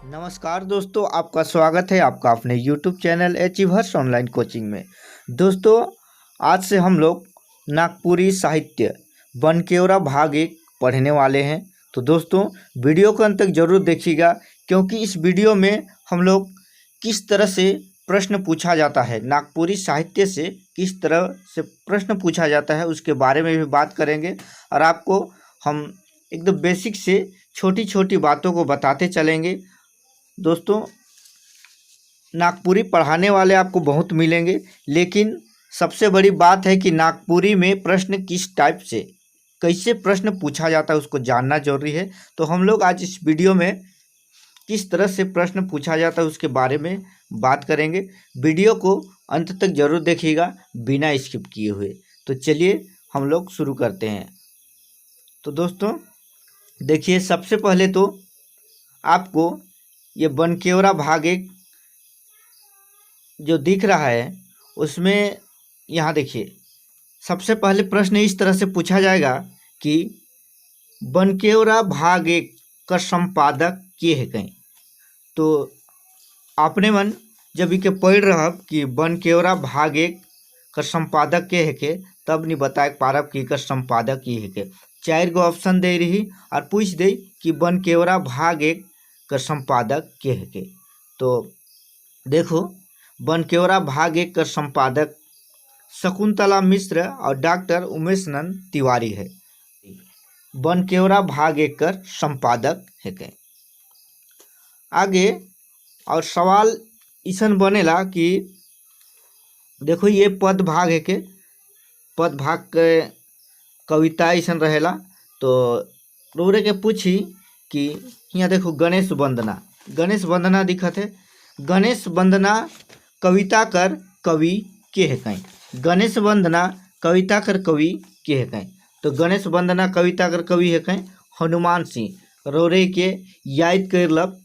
नमस्कार दोस्तों, आपका स्वागत है आपका अपने YouTube channel achievers online coaching में। दोस्तों, आज से हम लोग नागपुरी साहित्य बनकेवरा भाग 1 पढ़ने वाले हैं। तो दोस्तों, वीडियो को अंत तक जरूर देखिएगा, क्योंकि इस वीडियो में हम लोग किस तरह से प्रश्न पूछा जाता है, नागपुरी साहित्य से किस तरह से प्रश्न पूछा जाता है उसके बारे में भी बात करेंगे। और आपको हम एकदम बेसिक से छोटी छोटी बातों को बताते चलेंगे। दोस्तों, नागपुरी पढ़ाने वाले आपको बहुत मिलेंगे, लेकिन सबसे बड़ी बात है कि नागपुरी में प्रश्न किस टाइप से कैसे प्रश्न पूछा जाता है उसको जानना जरूरी है। तो हम लोग आज इस वीडियो में किस तरह से प्रश्न पूछा जाता है उसके बारे में बात करेंगे। वीडियो को अंत तक जरूर देखिएगा बिना स्किप किए हुए। तो चलिए हम लोग शुरू करते हैं। तो दोस्तों देखिए, सबसे पहले तो आपको ये बनकेवरा भाग 1 जो दिख रहा है उसमें यहाँ देखिए, सबसे पहले प्रश्न इस तरह से पूछा जाएगा कि बनकेवरा भाग 1 का संपादक के है कहीं। तो आपने मन जब इके पढ़ रहा कि बनकेवरा भाग 1 का संपादक के है के, तब नहीं बता पारब कि एकर संपादक ये है के। 4 गो ऑप्शन दे रही और पूछ दे कि बनकेवरा भाग 1 का संपादक के है के। तो देखो, बनकेवरा भाग 1 का संपादक शकुंतला मिश्र और डॉक्टर उमेशनंद तिवारी है। बनकेवरा भाग 1 का संपादक है के। आगे और सवाल इसन बनेला कि देखो, ये पद भाग है के, पद भाग के कविता इसन रहेला। तो रोरे के पूछी कि यहाँ देखो, गणेश वंदना दिखत है। गणेश वंदना कविता कर कवि के है कहीं। गणेश वंदना कविता कर कवि के है कहीं। तो गणेश वंदना कविता कर कवि है कहीं हनुमान सिंह। रोरे के याद कर लब,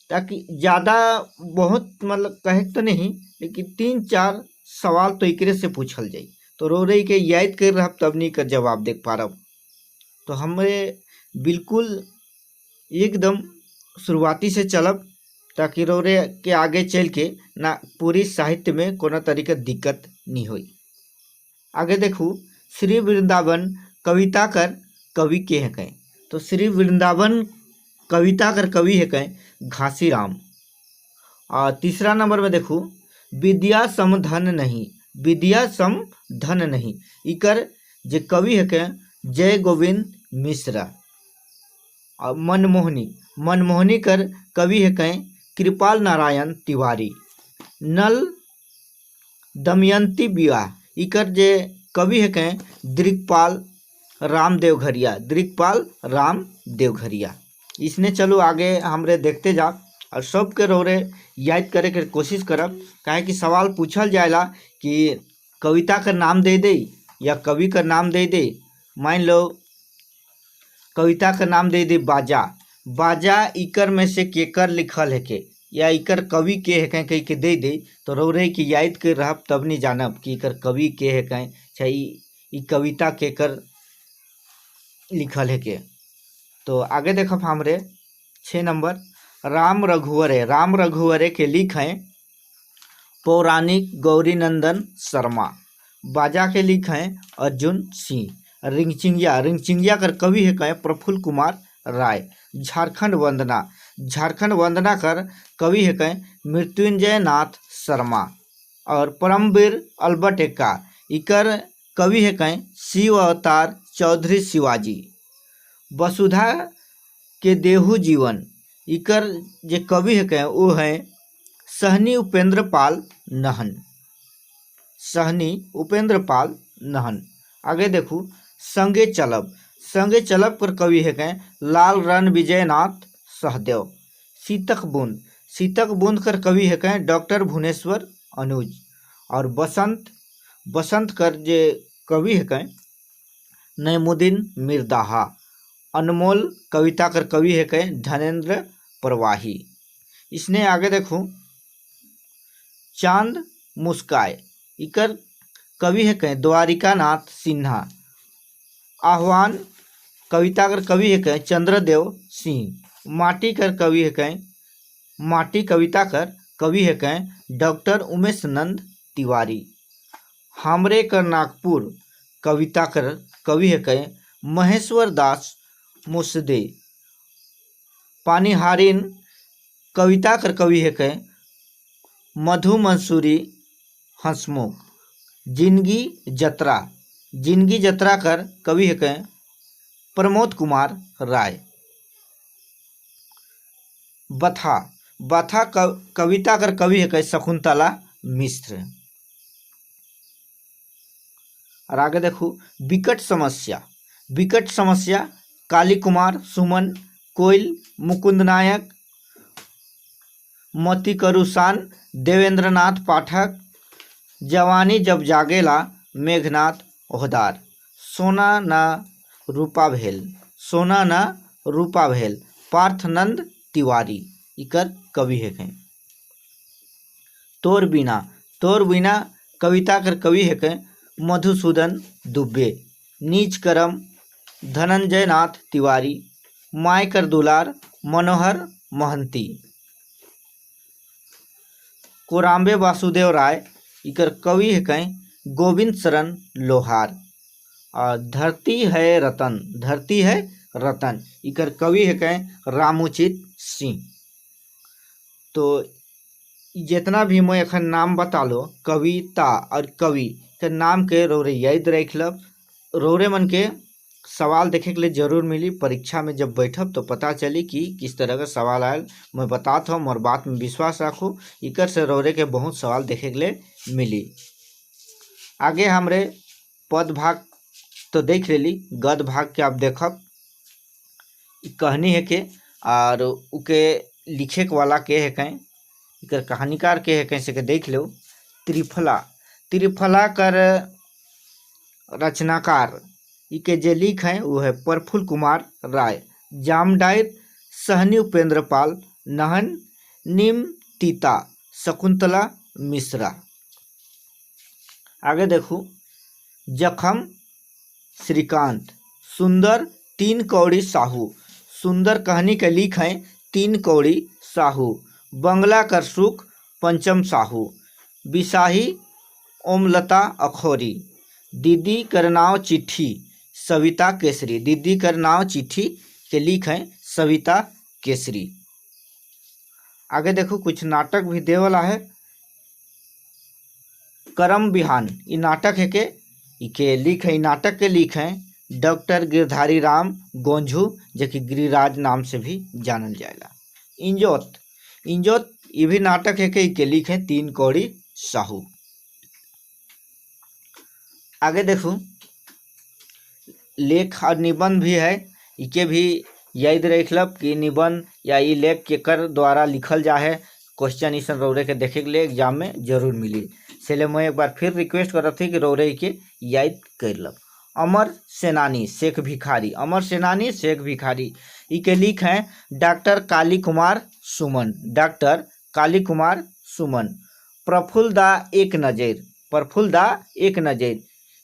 ताकि ज़्यादा बहुत मतलब कहे तो नहीं, लेकिन 3-4 सवाल तो एकरे से पूछल जाई। तो रोरे के याद कर रहा तब नहीं कर जवाब देख पा रहा। तो हमरे बिल्कुल एकदम शुरुआती से चलब, ताकि रोरे के आगे चल के ना पूरी साहित्य में कोनो तरीके दिक्कत नहीं हुई। आगे देखू, श्री वृंदावन कविता कर कवि के है कहीं। तो श्री वृंदावन कविता कर कवि है कहीं घासीराम। और तीसरा नंबर में देखू, विद्या सम धन नहीं इकर जे कवि है कहीं जय गोविंद मिश्रा। और मनमोहनी कर कवि है कहीं कृपाल नारायण तिवारी। नल दमयंती विवाह इकर जे कवि है कहीं दिग्पाल राम देवघरिया। इसने चलो आगे हमरे देखते जा और सबके रोरे याद करे के कोशिश करब। काहे कि सवाल पूछल जाएला कि कविता का नाम दे दे या कवि का नाम दे दे। मान लो कविता का नाम दे दे बाजा इकर में से केकर लिखल है के, या इकर कवि के है कहीं के दे दे। तो रोरे की याद कर रहा तब नहीं जानब कि इकर कवि के है कहीं, चाहे ई कविता केकर लिखल है के। तो आगे देखब हमरे 6 नंबर, राम रघुवरे के लिख हैं पौराणिक गौरीनंदन शर्मा। बाजा के लिख हैं अर्जुन सिंह। रिंगचिंगिया कर कवि है कहीं प्रफुल्ल कुमार राय। झारखंड वंदना कर कवि है कहीं मृत्युंजय नाथ शर्मा। और परमवीर अल्बर्ट एक्का इकर कवि है कहीं शिव अवतार चौधरी शिवाजी। वसुधा के देहु जीवन इकर जे कवि है कहीं वो है सहनी उपेंद्र पाल नहन। आगे देखू, संगे चलब कर कवि है कहीं लाल रण विजयनाथ सहदेव। शीतक बूंद कर कवि है कहीं डॉक्टर भुवनेश्वर अनुज। और बसंत कर जे कवि है कहीं नईमुद्दीन मिर्दाहा। अनमोल कविता कर कवि है कहीं धनेन्द्र प्रवाही। इसने आगे देखो, चांद मुस्काए इकर कवि है कहीं द्वारिका नाथ सिन्हा। आह्वान कविता कर कवि है कहीं चंद्रदेव सिंह। माटी कर कवि है कहीं माटी कविता कर कवि है कहें डॉक्टर उमेश नंद तिवारी। हमरे कर नागपुर कविता कर कवि है कहें महेश्वर दास मुसदे। पानीहारीन कविता कर कवि है कहें मधु मंसूरी हंसमुख। जिंदगी जतरा कर कवि है कहें प्रमोद कुमार राय। बथा कविता कर कवि है कहें शकुंतला मिश्र। और आगे देखो विकट समस्या काली कुमार सुमन कोयल मुकुंद नायक मोती करुसान देवेंद्रनाथ पाठक। जवानी जब जागेला मेघनाथ ओहदार। सोना न रूपा भेल पार्थनंद तिवारी इकर कवि है कहें। तोर बिना कविता कर कवि है कहें मधुसूदन दुबे। नीच करम धनंजय नाथ तिवारी। माय कर दुलार मनोहर महंती। कोराम्बे वासुदेव राय इकर कवि है कहें गोविंद शरण लोहार। और धरती है रतन इकर कवि है कहें रामोचित सिंह। तो जितना भी मैं एखन नाम बता लो कविता और कवि के नाम के रोरे याद रख लब। रोरे मन के सवाल देखे के लिए जरूर मिली परीक्षा में जब बैठब तो पता चली कि किस तरह का सवाल आयल। मैं बताता हूँ और बात में विश्वास रखो इकर से रोरे के बहुत सवाल देखे के लिए मिली। आगे हमरे पद भाग तो देख लेली गद भाग के आप देखब कहनी है के और उके लिखे के वाला के है कहें इकर कहानीकार के है कैसे के देख लो। त्रिफला कर रचनाकार इके जे लिख हैं वो है प्रफुल्ल कुमार राय। जामडायर सहनी उपेंद्र पाल नहन नीम तीता शकुंतला मिश्रा। आगे देखो जखम श्रीकांत। सुंदर तीन कौड़ी साहू। सुंदर कहानी के लिख हैं तीन कौड़ी साहू। बंगला कर सुख पंचम साहू। बिसाही ओमलता अखौरी। दीदी कर नाव चिट्ठी सविता केसरी। दीदी कर नाव चिट्ठी के लिख हैं सविता केसरी। आगे देखो कुछ नाटक भी देवला है। करम बिहान ये नाटक है के इके लिख है नाटक के लिख हैं डॉक्टर गिरधारी राम गोंझू जो कि गिरिराज नाम से भी जानल जाएगा। इंजोत ये भी नाटक है कि इके लिख हैं तीन कौड़ी साहू। आगे देखो लेख और निबंध भी है इके भी याद रख लब कि निबंध या ये लेख केकर द्वारा लिखल जा है। क्वेश्चन इस रौरे के देखे के लिए एग्जाम में जरूर मिली। इसलिए मैं एक बार फिर रिक्वेस्ट करत थी कि रौरे के याद कर लब। अमर सेनानी शेख भिखारी इके लिख हैं डॉक्टर काली कुमार सुमन। प्रफुल्ल दा एक नज़र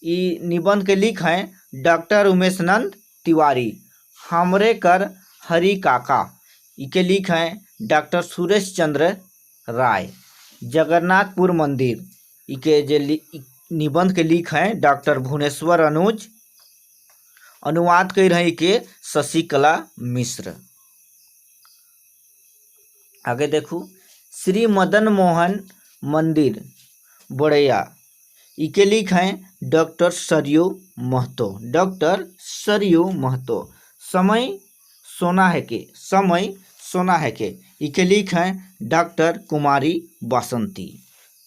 ई निबंध के लिख हैं डॉक्टर उमेश नंद तिवारी। हमरे कर हरि काका इके लिख हैं डॉक्टर सुरेश चंद्र राय। जगन्नाथपुर मंदिर इके जे निबंध के लिख हैं डॉक्टर भुवनेश्वर अनुज। अनुवाद कर रहे के शशिकला मिश्र। आगे देखो श्री मदन मोहन मंदिर बोड़ैया इके लिख हैं डॉक्टर सरयू महतो। समय सोना है के इके लिख हैं डॉक्टर कुमारी बासंती।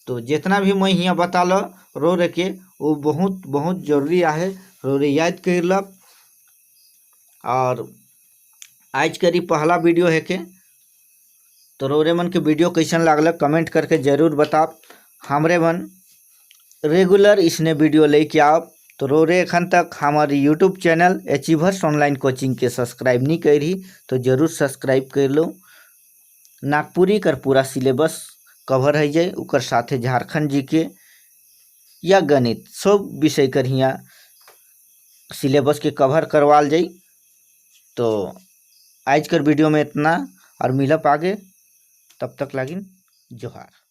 तो जितना भी मैं यहाँ बता लो रो के वो बहुत बहुत जरूरी है रो याद कर लब। और आज करी पहला वीडियो है के तो रोरे मन के वीडियो कैसन लागल कमेंट करके जरूर बताओ। हमरे मन रेगुलर इसने वीडियो लेके आओ तो रोरे एखन तक हमारे YouTube channel achievers online coaching के सब्सक्राइब नहीं करी तो जरूर सब्सक्राइब कर लो। नागपुरी कर पूरा सिलेबस कवर है जाए उकर साथे झारखंड जी के या गणित सब विषय कर हियाँ सिलेबस के कवर करवाल जाई। तो आज कर वीडियो में इतना और मिलप आगे। तब तक लागिन जोहार।